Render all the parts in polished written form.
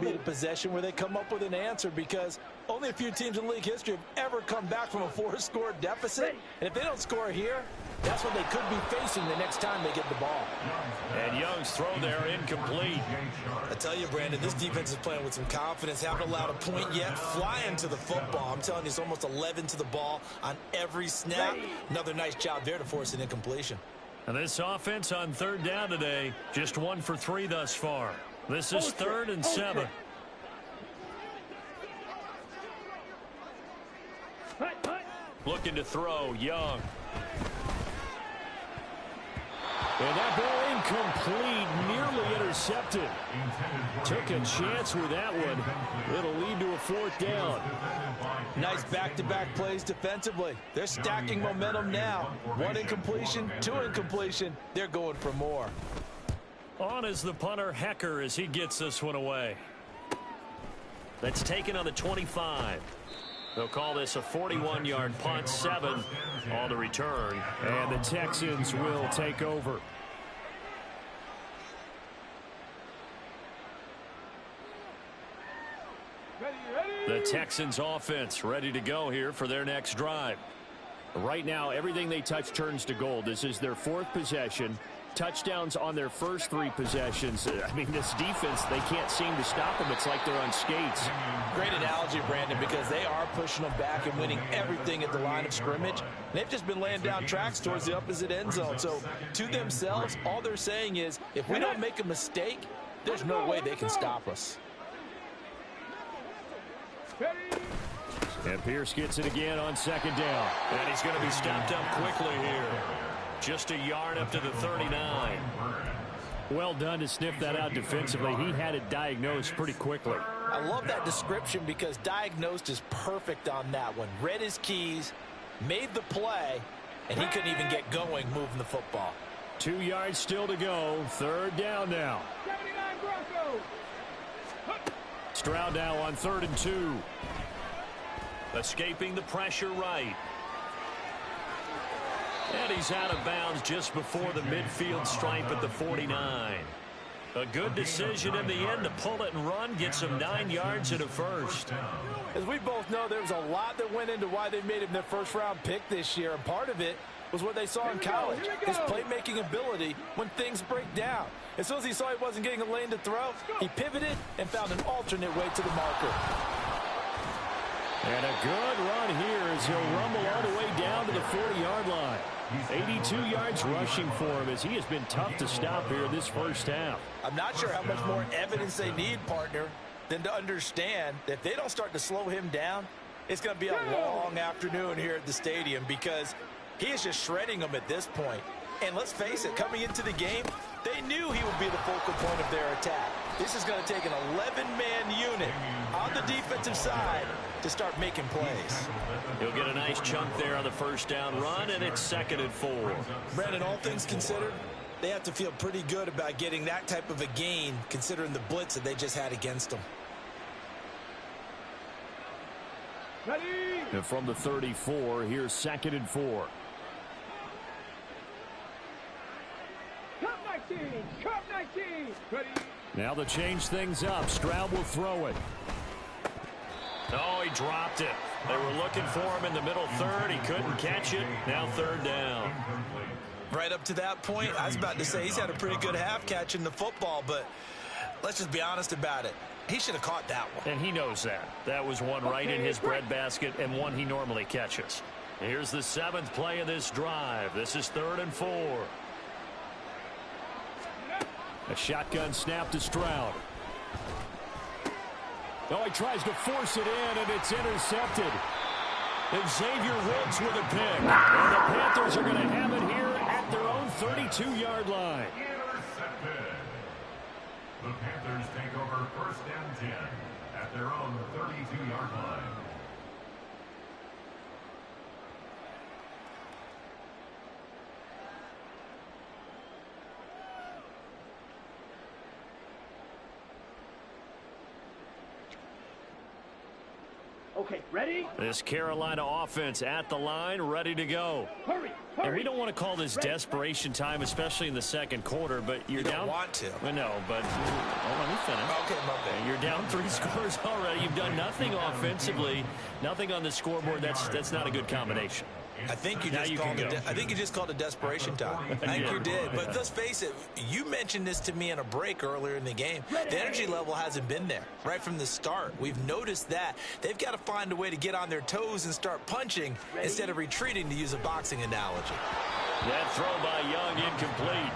be the possession where they come up with an answer, because only a few teams in league history have ever come back from a 4-score deficit. And if they don't score here, that's what they could be facing the next time they get the ball. And Young's throw there incomplete. I tell you, Brandon, this defense is playing with some confidence. Haven't allowed a point yet. Flying to the football. I'm telling you, it's almost 11 to the ball on every snap. Another nice job there to force an incompletion. And this offense on third down today, just 1 for 3 thus far. This is 3rd and 7. Looking to throw, Young. And that ball incomplete, nearly intercepted. Took a chance with that one. It'll lead to a 4th down. Nice back-to-back plays defensively. They're stacking momentum now. 1 incompletion, 2 incompletion. They're going for more. On is the punter, Hecker, as he gets this one away. That's taken on the 25. They'll call this a 41-yard punt, 7 on the return. And the Texans will take over. The Texans offense ready to go here for their next drive. Right now, everything they touch turns to gold. This is their 4th possession. Touchdowns on their first 3 possessions. I mean, this defense, they can't seem to stop them. It's like they're on skates. Great analogy, Brandon, because they are pushing them back and winning everything at the line of scrimmage. They've just been laying down tracks towards the opposite end zone. So to themselves, all they're saying is, if we don't make a mistake, there's no way they can stop us. And Pierce gets it again on 2nd down. And he's going to be stopped up quickly here. Just a yard up to the 39. Well done to sniff that out defensively. He had it diagnosed pretty quickly. I love that description, because diagnosed is perfect on that one. Read his keys, made the play, and he couldn't even get going moving the football. 2 yards still to go. 3rd down now. 79 Broncos. Stroud now on 3rd and 2. Escaping the pressure right. And he's out of bounds just before the midfield stripe at the 49. A good decision in the end to pull it and run, get some 9 yards and a first. As we both know, there was a lot that went into why they made him their first-round pick this year, and part of it was what they saw in college, his playmaking ability when things break down. As soon as he saw he wasn't getting a lane to throw, he pivoted and found an alternate way to the marker. And a good run here as he'll rumble all the way down to the 40-yard line. 82 yards rushing for him, as he has been tough to stop here this first half. I'm not sure how much more evidence they need, partner, than to understand that if they don't start to slow him down, it's going to be a long afternoon here at the stadium, because he is just shredding them at this point. And let's face it, coming into the game, they knew he would be the focal point of their attack. This is going to take an 11-man unit on the defensive side to start making plays. He'll get a nice chunk there on the first down run, and it's 2nd and 4. Brandon, all things considered, they have to feel pretty good about getting that type of a gain, considering the blitz that they just had against them. And from the 34, here's 2nd and 4. Cup 19. Cup 19. Ready. Now to change things up, Stroud will throw it. Oh, he dropped it. They were looking for him in the middle 3rd. He couldn't catch it. Now 3rd down. Right up to that point, I was about to say he's had a pretty good half catching the football, but let's just be honest about it. He should have caught that one. And he knows that. That was one right in his breadbasket and one he normally catches. Here's the 7th play of this drive. This is 3rd and 4. A shotgun snap to Stroud. Oh, he tries to force it in, and it's intercepted. And Xavier Woods with a pick. And the Panthers are going to have it here at their own 32-yard line. Intercepted. The Panthers take over 1st and 10 at their own 32-yard line. Okay, ready? This Carolina offense at the line, ready to go. Hurry, And hurry. we don't want to call this desperation time, especially in the second quarter, but you're You down. don't want to. Well, no, but let me finish. Okay, my bad. You're down 3 scores already. You've done nothing offensively, nothing on the scoreboard. That's not a good combination. I think you Now just you called can it. go. I think you just called it desperation time. I think you did. But let's face it. You mentioned this to me in a break earlier in the game. The energy level hasn't been there right from the start. We've noticed that they've got to find a way to get on their toes and start punching instead of retreating, to use a boxing analogy. That throw by Young incomplete.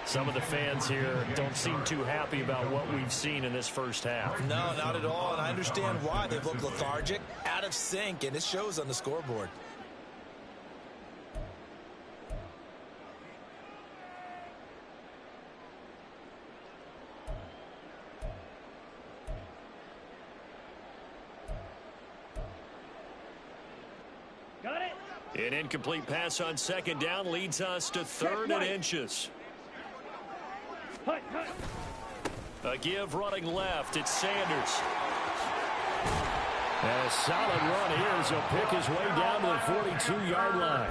Some of the fans here don't seem too happy about what we've seen in this first half. No, not at all. And I understand why. They've looked lethargic, out of sync, and it shows on the scoreboard. Got it? An incomplete pass on second down leads us to 3rd and inches. Hut, hut. A give running left. It's Sanders. And a solid run here as he'll pick his way down to the 42-yard line.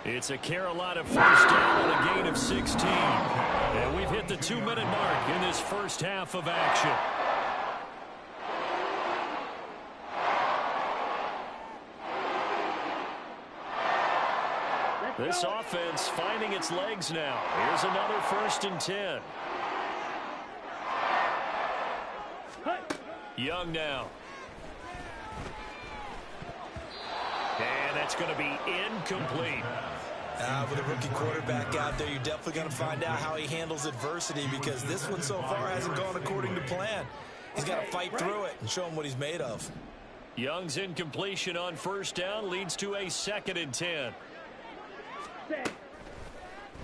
It's a Carolina first down and a gain of 16. And we've hit the 2-minute mark in this first half of action. This offense finding its legs now. Here's another 1st and 10. Young now. And that's going to be incomplete. With a rookie quarterback out there, you're definitely going to find out how he handles adversity, because this one so far hasn't gone according to plan. He's got to fight through it and show him what he's made of. Young's incompletion on first down leads to a 2nd and 10.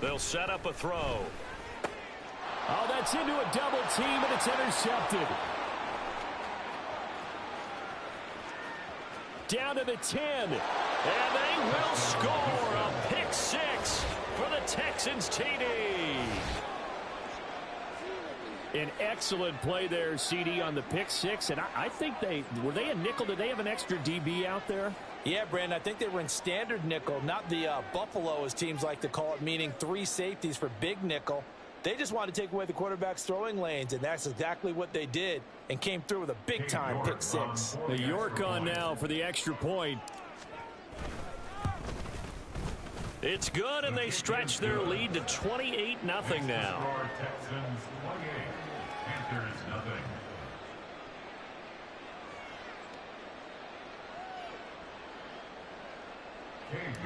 They'll set up a throw. Oh, that's into a double team, and it's intercepted. Down to the 10. And they will score a pick 6 for the Texans TD. An excellent play there, CD, on the pick 6. And I think were they a nickel? Did they have an extra DB out there? Yeah, Brandon, I think they were in standard nickel, not the Buffalo, as teams like to call it, meaning 3 safeties for big nickel. They just wanted to take away the quarterback's throwing lanes, and that's exactly what they did, and came through with a big-time pick 6. The York on now for the extra point. It's good, and they stretch their lead to 28-0 now. Texans 28, Panthers nothing.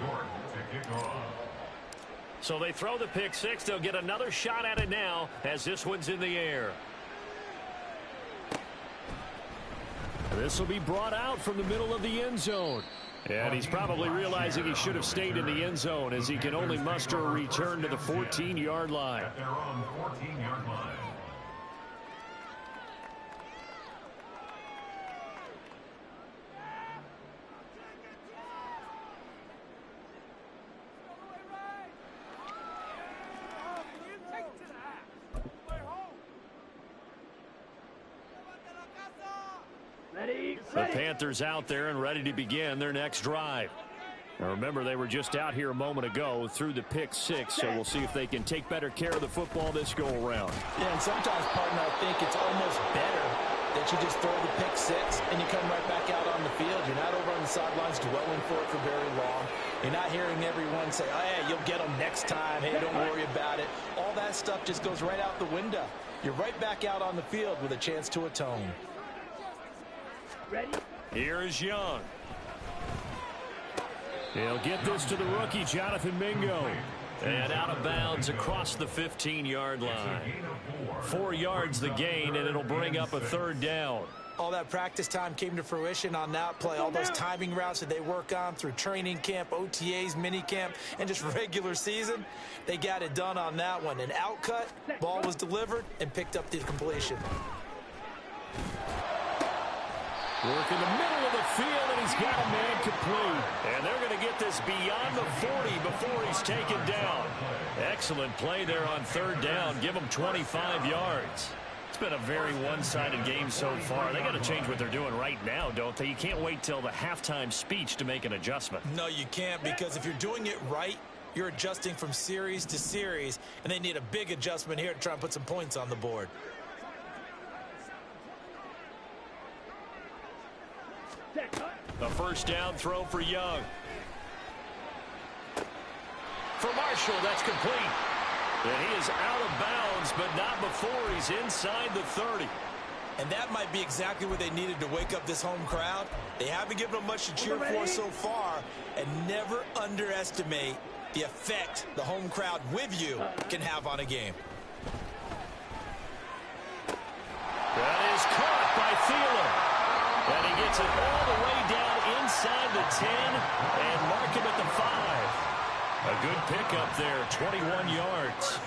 York to kick off. So they throw the pick 6. They'll get another shot at it now as this one's in the air. This will be brought out from the middle of the end zone. And he's probably realizing he should have stayed in the end zone, as he can only muster a return to the 14-yard line. At their own 14-yard line. The Panthers out there and ready to begin their next drive. Now remember, they were just out here a moment ago through the pick 6, so we'll see if they can take better care of the football this go-around. Yeah, and sometimes, partner, I think it's almost better that you just throw the pick 6 and you come right back out on the field. You're not over on the sidelines dwelling for it for very long. You're not hearing everyone say, oh, yeah, you'll get them next time. Hey, don't worry about it. All that stuff just goes right out the window. You're right back out on the field with a chance to atone. Ready? Here is Young. He'll get this to the rookie, Jonathan Mingo. And out of bounds across the 15-yard line. 4 yards the gain, and it'll bring up a 3rd down. All that practice time came to fruition on that play. All those timing routes that they work on through training camp, OTAs, minicamp, and just regular season, they got it done on that one. An outcut, ball was delivered, and picked up the completion. Work in the middle of the field, and he's got a man complete. And they're going to get this beyond the 40 before he's taken down. Excellent play there on 3rd down. Give him 25 yards. It's been a very one-sided game so far. They got to change what they're doing right now, don't they? You can't wait till the halftime speech to make an adjustment. No, you can't, because if you're doing it right, you're adjusting from series to series, and they need a big adjustment here to try and put some points on the board. A first down throw for Young. For Marshall, that's complete. And he is out of bounds, but not before he's inside the 30. And that might be exactly what they needed to wake up this home crowd. They haven't given them much to cheer for so far, and never underestimate the effect the home crowd with you can have on a game. That is caught by Thielen. And he gets it all the way down inside the 10 and mark him at the 5. A good pickup there, 21 yards.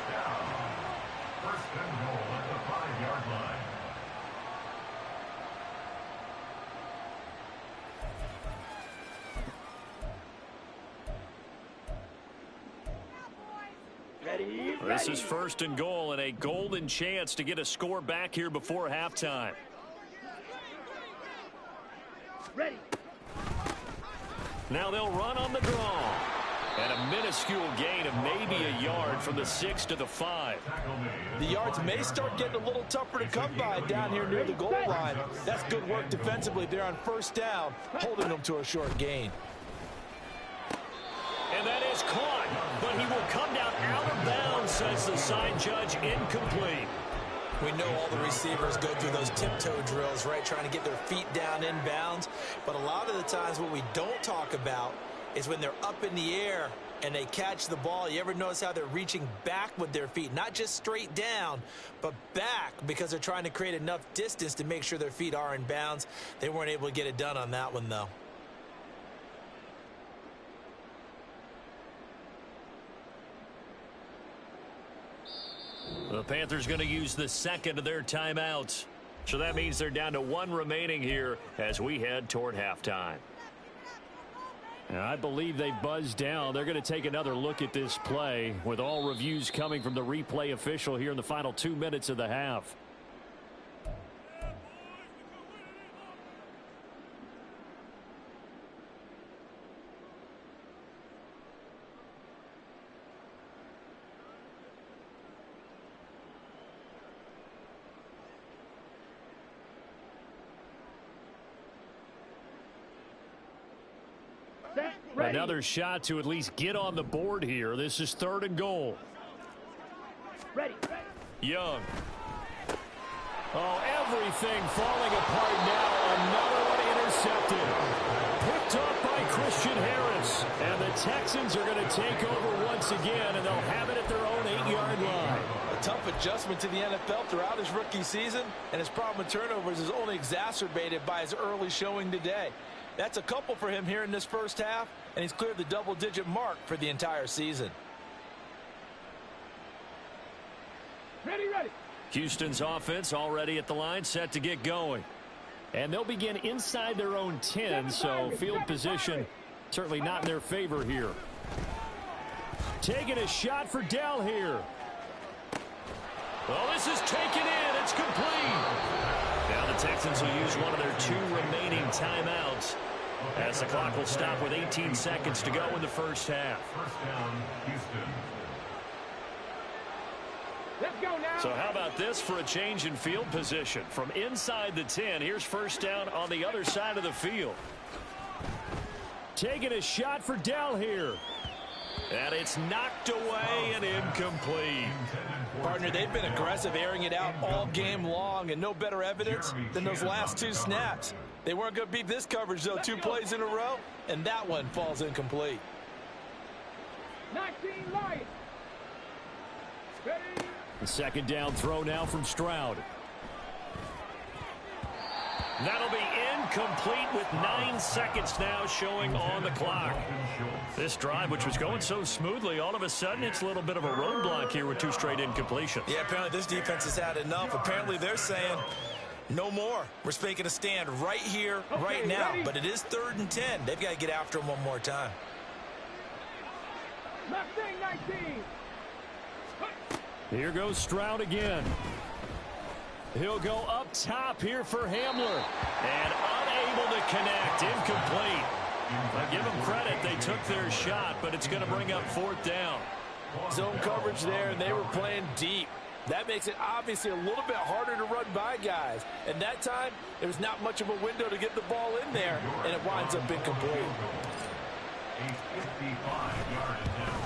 First and goal at the 5-yard line. Ready? This is first and goal and a golden chance to get a score back here before halftime. Ready. Now they'll run on the draw. And a minuscule gain of maybe a yard from the 6 to the 5. The yards may start getting a little tougher to come by down here near the goal line. That's good work defensively there on first down, holding them to a short gain. And that is caught, but he will come down out of bounds, says the side judge, incomplete. We know all the receivers go through those tiptoe drills, right, trying to get their feet down inbounds. But a lot of the times what we don't talk about is when they're up in the air and they catch the ball. You ever notice how they're reaching back with their feet? Not just straight down, but back, because they're trying to create enough distance to make sure their feet are in bounds. They weren't able to get it done on that one, though. The Panthers going to use the second of their timeouts. So that means they're down to one remaining here as we head toward halftime. And I believe they buzzed down. They're going to take another look at this play with all reviews coming from the replay official here in the final 2 minutes of the half. Another shot to at least get on the board here. This is third and goal. Ready. Young. Oh, everything falling apart now. Another one intercepted. Picked off by Christian Harris. And the Texans are going to take over once again, and they'll have it at their own 8-yard line. A tough adjustment to the NFL throughout his rookie season, and his problem with turnovers is only exacerbated by his early showing today. That's a couple for him here in this first half, and he's cleared the double-digit mark for the entire season. Ready. Houston's offense already at the line, set to get going. And they'll begin inside their own 10, so field position certainly not in their favor here. Taking a shot for Dell here. Well, this is taken in. It's complete. Now the Texans will use one of their 2 remaining timeouts as the clock will stop with 18 seconds to go in the first half. First down, Houston. Let's go now. So how about this for a change in field position? From inside the 10, here's first down on the other side of the field. Taking a shot for Dell here. And it's knocked away and incomplete. Partner, they've been aggressive, airing it out all game long, and no better evidence than those last 2 snaps. They weren't going to beat this coverage, though, 2 plays in a row, and that one falls incomplete. 19 Lions. Ready. The second down throw now from Stroud. That'll be incomplete with 9 seconds now showing on the clock. This drive, which was going so smoothly, all of a sudden it's a little bit of a roadblock here with 2 straight incompletions. Yeah, apparently this defense has had enough. Apparently they're saying no more. We're making a stand right here, right now. Ready. But it is 3rd and 10. They've got to get after him one more time. Mustang 19. Here goes Stroud again. He'll go up top here for Hamler. And unable to connect. Incomplete. I give them credit. They took their shot, but it's going to bring up 4th down. Zone coverage there, and they were playing deep. That makes it obviously a little bit harder to run by guys. And that time, there was not much of a window to get the ball in there, and it winds up incomplete. A 55-yard attempt.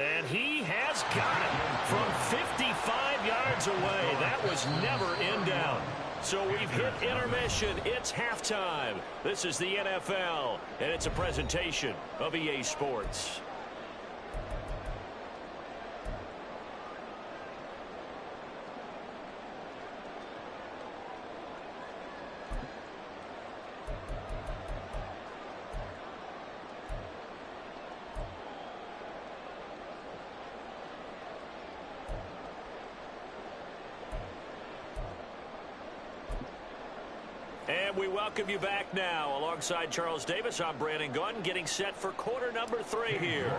And he has got it from 55 yards away. That was never in doubt. So we've hit intermission. It's halftime. This is the NFL, and it's a presentation of EA Sports. And we welcome you back now. Alongside Charles Davis, I'm Brandon Gaudin, getting set for quarter number 3 here.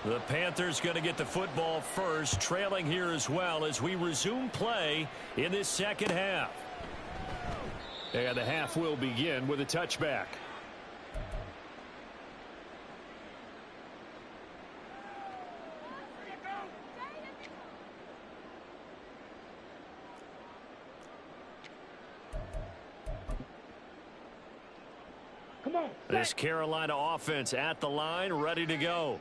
The Panthers going to get the football first, trailing here as well as we resume play in this second half. And the half will begin with a touchback. This Carolina offense at the line, ready to go.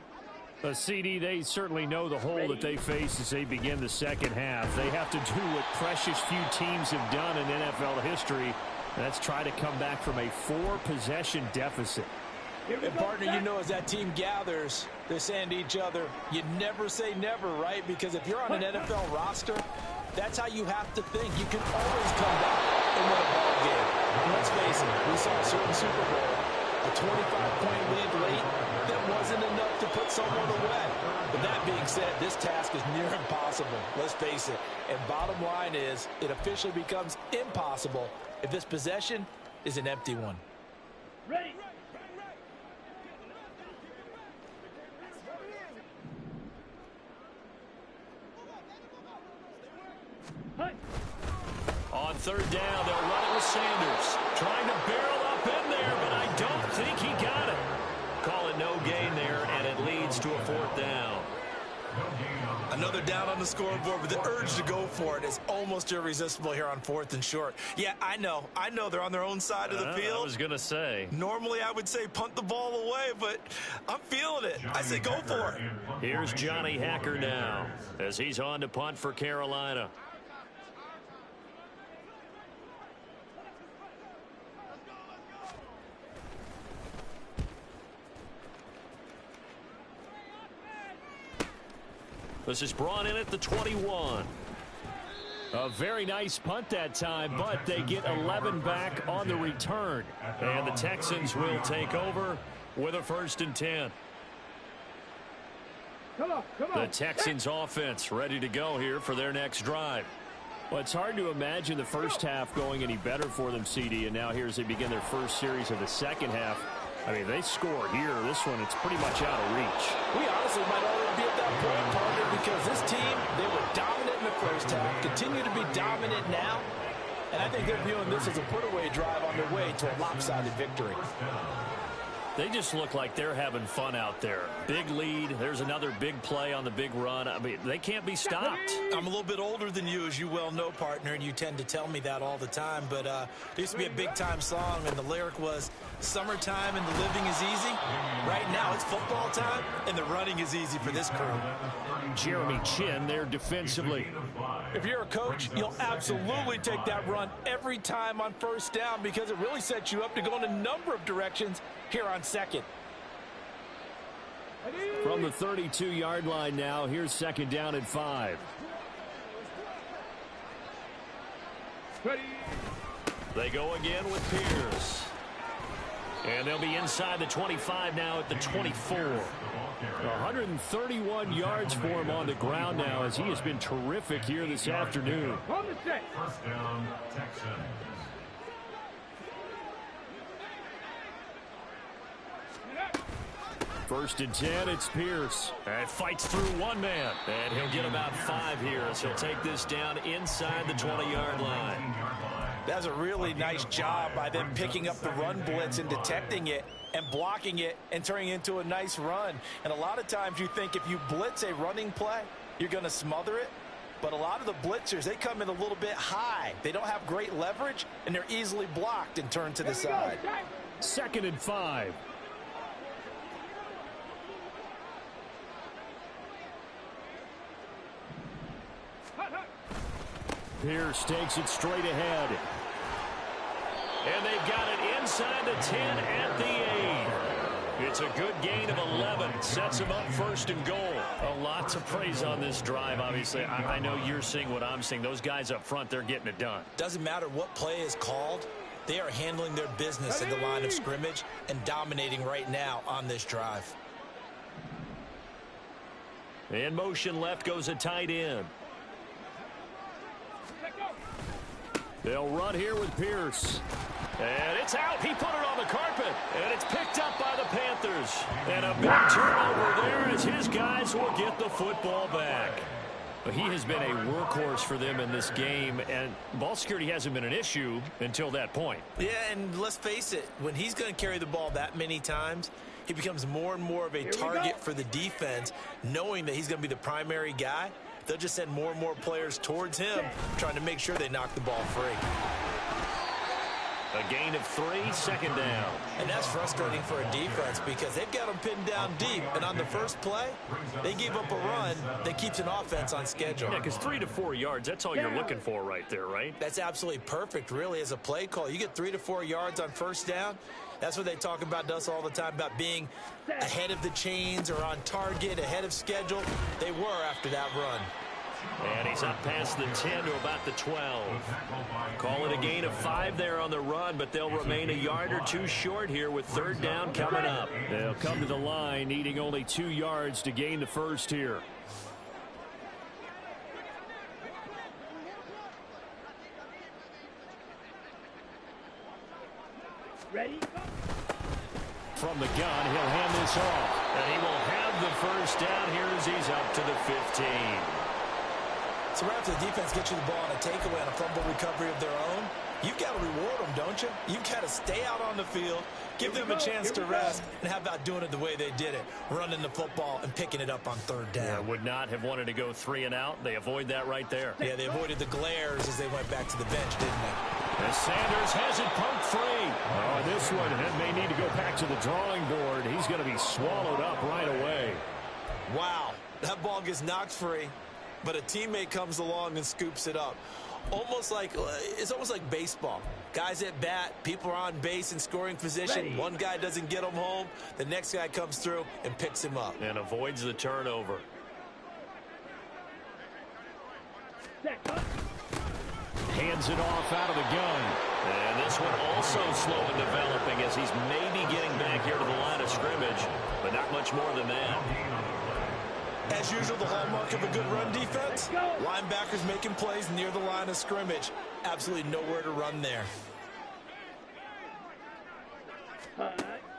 CD, they certainly know the hole that they face as they begin the second half. They have to do what precious few teams have done in NFL history. That's try to come back from a 4-possession deficit. And partner, you know, as that team gathers, they're saying to each other, you never say never, right? Because if you're on an NFL roster, that's how you have to think. You can always come back and win a ball game. And let's face it, we saw a certain Super Bowl, a 25-point lead late that wasn't enough to put someone away. But that being said, this task is near impossible. Let's face it. And bottom line is, it officially becomes impossible if this possession is an empty one. Ready. On 3rd down, they'll run it with Sanders. Trying to barrel up in there, but I don't think he got it. Call it no gain there, and it leads to a 4th down. Another down on the scoreboard, but the urge to go for it is almost irresistible here on 4th and short. Yeah, I know they're on their own side of the field. I was going to say. Normally I would say punt the ball away, but I'm feeling it. I say go for it. Here's Johnny Hacker now as he's on to punt for Carolina. This is brought in at the 21. A very nice punt that time, but they get 11 back on the return. And the Texans will take over with a 1st and 10. Come on. The Texans offense ready to go here for their next drive. Well, it's hard to imagine the first half going any better for them, CD, and now here as they begin their first series of the second half. I mean, they score here. This one, it's pretty much out of reach. We honestly might already be at that point, partner, because this team, they were dominant in the first half, continue to be dominant now, and I think they're viewing this as a put-away drive on their way to a lopsided victory. They just look like they're having fun out there. Big lead. There's another big play on the big run. I mean, they can't be stopped. I'm a little bit older than you, as you well know, partner, and you tend to tell me that all the time. But there used to be a big-time song, and the lyric was, summertime and the living is easy. Right now, it's football time, and the running is easy for this crew. Jeremy Chin there defensively. If you're a coach, you'll absolutely take that run every time on 1st down because it really sets you up to go in a number of directions here on 2nd. From the 32-yard line now, here's 2nd down and 5. Ready. They go again with Pierce. And they'll be inside the 25 now at the 24. 131 yards for him on the ground now as he has been terrific here this afternoon. On the set. 1st down, Texans. First and 10, it's Pierce. And fights through one man. And he'll get about 5 here as he'll take this down inside the 20-yard line. That's a really nice job by them picking up the run blitz and detecting it and blocking it and turning it into a nice run. And a lot of times you think if you blitz a running play, you're going to smother it. But a lot of the blitzers, they come in a little bit high. They don't have great leverage, and they're easily blocked and turned to the side. Second and 5. Pierce takes it straight ahead. And they've got it inside the 10 at the 8. It's a good gain of 11. Sets him up first and goal. A lot to praise on this drive, obviously. I know you're seeing what I'm seeing. Those guys up front, they're getting it done. Doesn't matter what play is called. They are handling their business in the line of scrimmage and dominating right now on this drive. In motion left goes a tight end. They'll run here with Pierce. And it's out. He put it on the carpet. And it's picked up by the Panthers. And a big turnover there as his guys will get the football back. He has been a workhorse for them in this game, and ball security hasn't been an issue until that point. Yeah, and let's face it, when he's going to carry the ball that many times, he becomes more and more of a target for the defense, knowing that he's going to be the primary guy. They'll just send more and more players towards him, trying to make sure they knock the ball free. A gain of 3, second down. And that's frustrating for a defense because they've got them pinned down deep. And on the first play, they gave up a run that keeps an offense on schedule. Yeah, because 3 to 4 yards, that's all you're looking for right there, right? That's absolutely perfect, really, as a play call. You get 3 to 4 yards on first down. That's what they talk about to us all the time, about being ahead of the chains or on target, ahead of schedule. They were after that run. And he's up past the 10 to about the 12. Call it a gain of 5 there on the run, but they'll remain a yard or 2 short here with third down coming up. They'll come to the line needing only 2 yards to gain the first here. Ready? From the gun, he'll hand this off. And he will have the first down here as he's up to the 15. So right after the defense gets you the ball on a takeaway on a fumble recovery of their own, you've got to reward them, don't you? You've got to stay out on the field, give them a chance to rest, and how about doing it the way they did it, running the football and picking it up on third down. Yeah, would not have wanted to go 3 and out. They avoid that right there. Yeah, they avoided the glares as they went back to the bench, didn't they? As Sanders has it pumped free. Oh, this one may need to go back to the drawing board. He's going to be swallowed up right away. Wow, that ball gets knocked free, but a teammate comes along and scoops it up. It's almost like baseball. Guys at bat, people are on base in scoring position. Ready. One guy doesn't get him home. The next guy comes through and picks him up. And avoids the turnover. Hands it off out of the gun. And this one also slow in developing as he's maybe getting back here to the line of scrimmage, but not much more than that. As usual, the hallmark of a good run defense, linebackers making plays near the line of scrimmage. Absolutely nowhere to run there.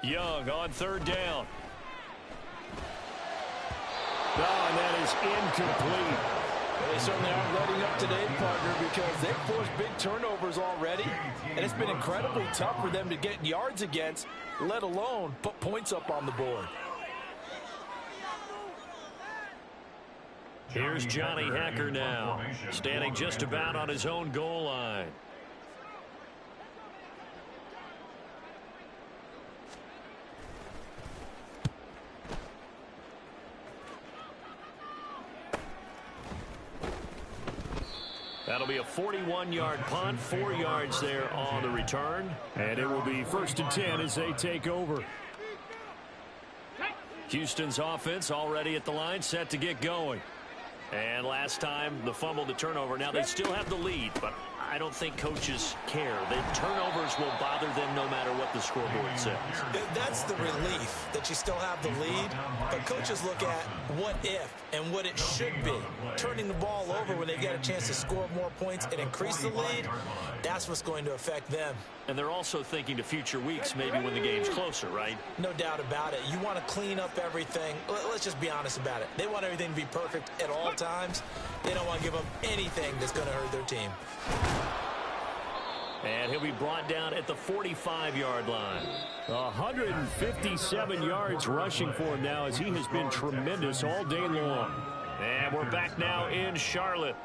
Young on third down. Oh, and that is incomplete. They certainly aren't letting up today, partner, because they've forced big turnovers already, and it's been incredibly tough for them to get yards against, let alone put points up on the board. Here's Johnny Hacker now, standing just about on his own goal line. That'll be a 41-yard punt, 4 yards there on the return. And it will be first and 10 as they take over. Houston's offense already at the line, set to get going. And last time, the fumble, the turnover. Now they still have the lead, but I don't think coaches care. The turnovers will bother them no matter what the scoreboard says. That's the relief that you still have the lead. But coaches look at what if and what it should be. Turning the ball over when they get a chance to score more points and increase the lead, that's what's going to affect them. And they're also thinking to future weeks, maybe when the game's closer, right? No doubt about it. You want to clean up everything. Let's just be honest about it. They want everything to be perfect at all times. They don't want to give up anything that's going to hurt their team. And he'll be brought down at the 45-yard line. 157 yards rushing for him now, as he has been tremendous all day long. And we're back now in Charlotte.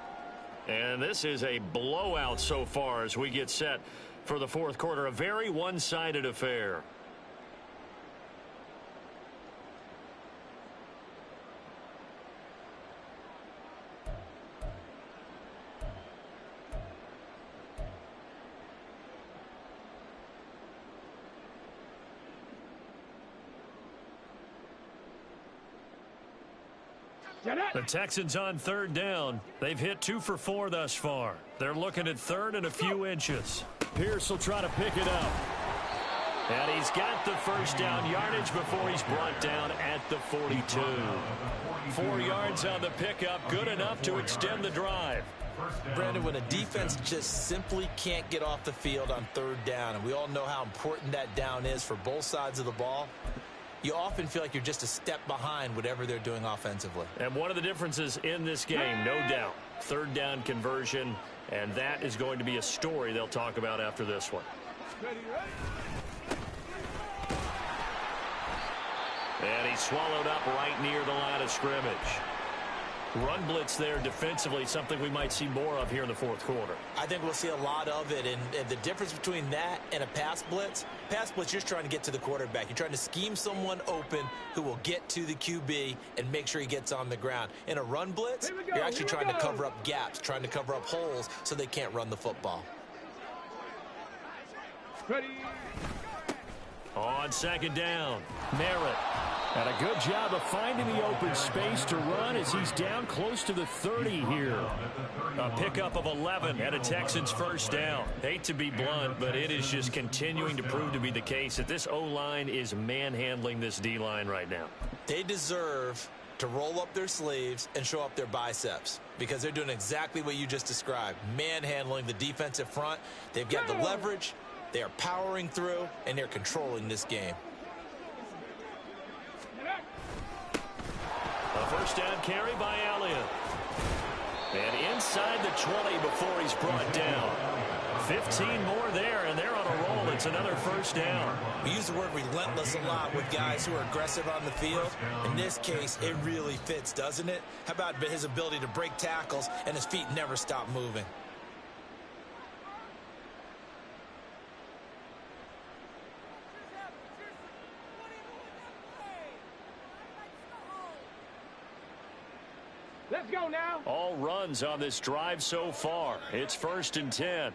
And this is a blowout so far as we get set for the fourth quarter. A very one-sided affair. The Texans on third down. They've hit 2 for 4 thus far. They're looking at third and a few inches. Pierce will try to pick it up. And he's got the first down yardage before he's brought down at the 42. 4 yards on the pickup, good enough to extend the drive. Brandon, when a defense just simply can't get off the field on third down, and we all know how important that down is for both sides of the ball, you often feel like you're just a step behind whatever they're doing offensively. And one of the differences in this game, no doubt, third down conversion, and that is going to be a story they'll talk about after this one. And he's swallowed up right near the line of scrimmage. Run blitz there defensively, something we might see more of here in the fourth quarter. I think we'll see a lot of it, and the difference between that and a pass blitz, you're just trying to get to the quarterback. You're trying to scheme someone open who will get to the QB and make sure he gets on the ground. In a run blitz, you're actually trying to cover up gaps, trying to cover up holes so they can't run the football. Ready. On second down, Merritt. And a good job of finding the open space to run as he's down close to the 30 here. a pickup of 11 and a Texans first down. Hate to be blunt, but it is just continuing to prove to be the case that this O-line is manhandling this D-line right now. They deserve to roll up their sleeves and show up their biceps because they're doing exactly what you just described, manhandling the defensive front. They've got the leverage, they are powering through, and they're controlling this game. A first down carry by Elliott. And inside the 20 before he's brought down. 15 more there, and they're on a roll. It's another first down. We use the word relentless a lot with guys who are aggressive on the field. In this case, it really fits, doesn't it? How about his ability to break tackles and his feet never stop moving? Let's go now. All runs on this drive so far. It's 1st and 10.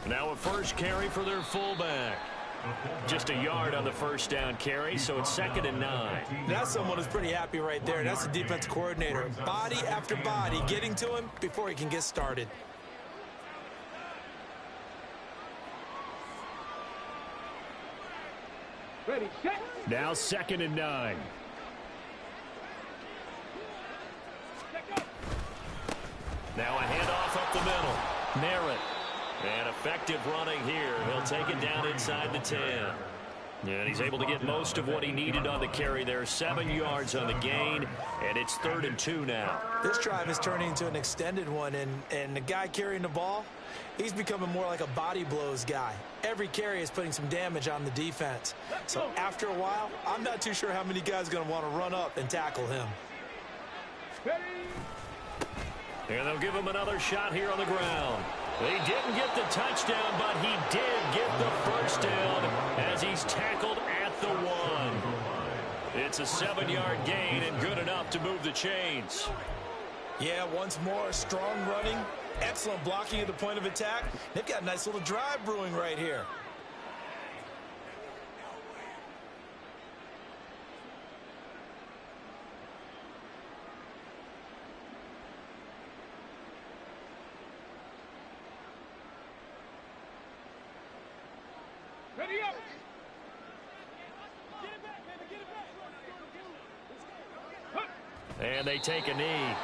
Now a first carry for their fullback. Just a yard on the first down carry, so it's 2nd and 9. That's someone who's pretty happy right there. That's the defense coordinator. Body after body getting to him before he can get started. Ready, set. Now 2nd and 9. Now a handoff up the middle. Merritt. And effective running here. He'll take it down inside the 10. And he's able to get most of what he needed on the carry there. 7 yards on the gain, and it's 3rd and 2 now. This drive is turning into an extended one, and the guy carrying the ball, he's becoming more like a body blows guy. Every carry is putting some damage on the defense. So after a while, I'm not too sure how many guys are going to want to run up and tackle him. Ready. And they'll give him another shot here on the ground. They didn't get the touchdown, but he did get the first down as he's tackled at the 1. It's a 7-yard gain and good enough to move the chains. Yeah, once more, strong running, excellent blocking at the point of attack. They've got a nice little drive brewing right here. Ready up. And they take a knee.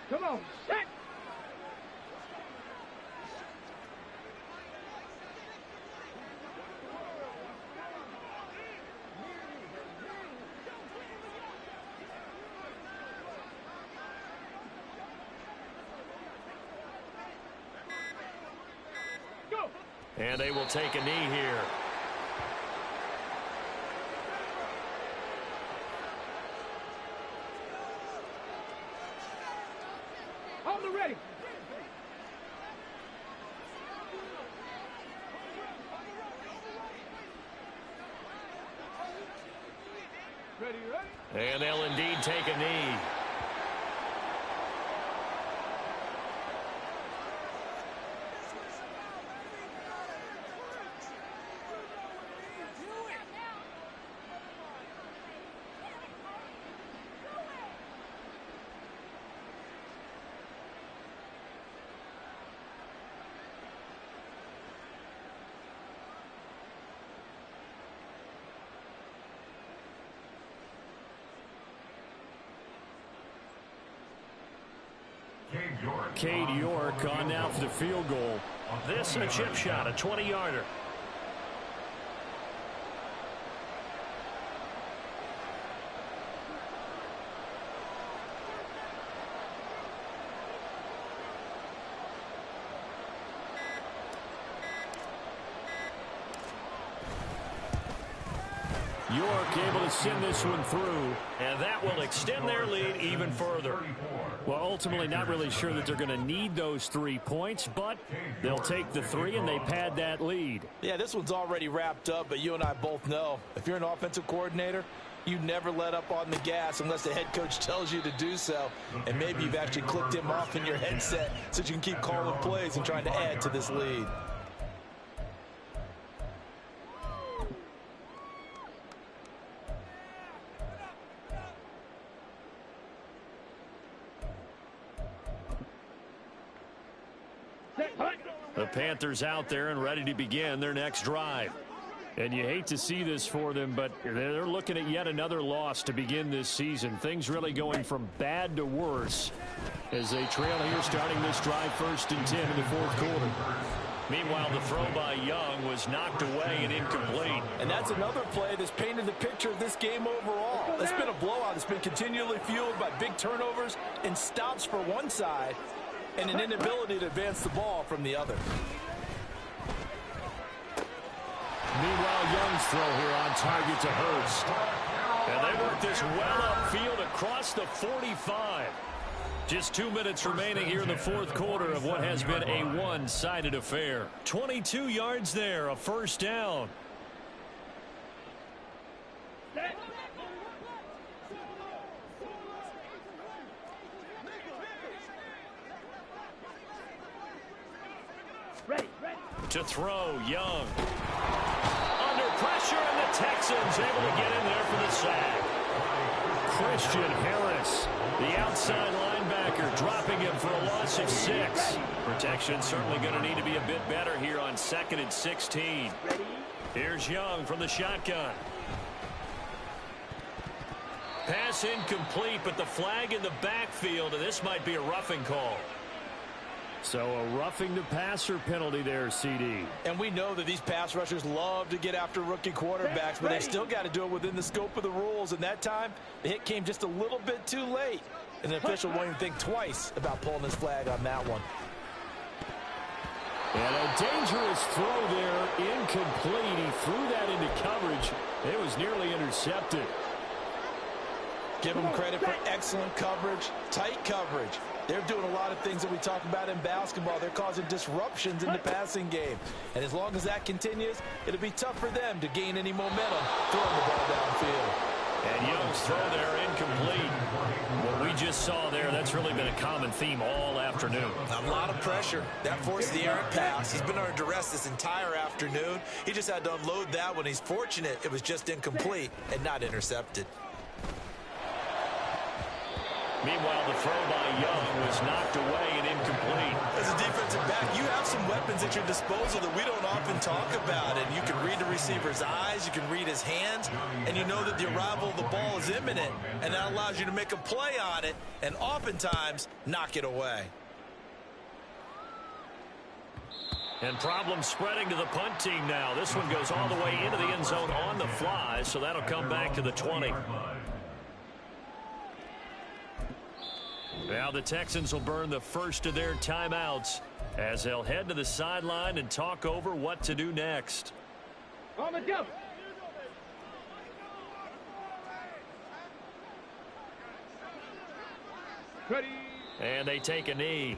Come on, set. Go. And they will take a knee here. On the ready. Ready, ready. And they'll indeed take a knee. Cade York on now for the field goal. This a chip shot, a 20-yarder. York able to send this one through. And that will extend their lead even further. Well, ultimately not really sure that they're going to need those 3 points, but they'll take the 3 and they pad that lead. Yeah, this one's already wrapped up, but you and I both know if you're an offensive coordinator, you never let up on the gas unless the head coach tells you to do so. And maybe you've actually clicked him off in your headset so you can keep calling plays and trying to add to this lead. The Panthers out there and ready to begin their next drive. And you hate to see this for them, but they're looking at yet another loss to begin this season. Things really going from bad to worse as they trail here starting this drive 1st and 10 in the 4th quarter. Meanwhile, the throw by Young was knocked away and incomplete. And that's another play that's painted the picture of this game overall. It's been a blowout. It's been continually fueled by big turnovers and stops for one side and an inability to advance the ball from the other. Meanwhile, Young's throw here on target to Hurst. And they work this well upfield across the 45. Just 2 minutes remaining here in the 4th quarter of what has been a one-sided affair. 22 yards there, a 1st down. Ready. To throw, Young. Under pressure, and the Texans able to get in there for the sack. Christian Harris, the outside linebacker, dropping him for a loss of 6. Protection certainly going to need to be a bit better here on 2nd and 16. Here's Young from the shotgun. Pass incomplete, but the flag in the backfield, and this might be a roughing call. So a roughing the passer penalty there, CD. And we know that these pass rushers love to get after rookie quarterbacks, but they still got to do it within the scope of the rules. And that time, the hit came just a little bit too late. And the official won't even think twice about pulling his flag on that one. And a dangerous throw there, incomplete. He threw that into coverage. It was nearly intercepted. Give them credit for excellent coverage, tight coverage. They're doing a lot of things that we talk about in basketball. They're causing disruptions in the passing game. And as long as that continues, it'll be tough for them to gain any momentum throwing the ball downfield. And Young's throw there incomplete. What we just saw there, that's really been a common theme all afternoon. A lot of pressure. That forced the errant pass. He's been under duress this entire afternoon. He just had to unload that one. He's fortunate it was just incomplete and not intercepted. Meanwhile, the throw by Young was knocked away and incomplete. As a defensive back, you have some weapons at your disposal that we don't often talk about. And you can read the receiver's eyes, you can read his hands, and you know that the arrival of the ball is imminent. And that allows you to make a play on it and oftentimes knock it away. And problems spreading to the punt team now. This one goes all the way into the end zone on the fly, so that'll come back to the 20. Now the Texans will burn the first of their timeouts as they'll head to the sideline and talk over what to do next. On the double. Ready. And they take a knee.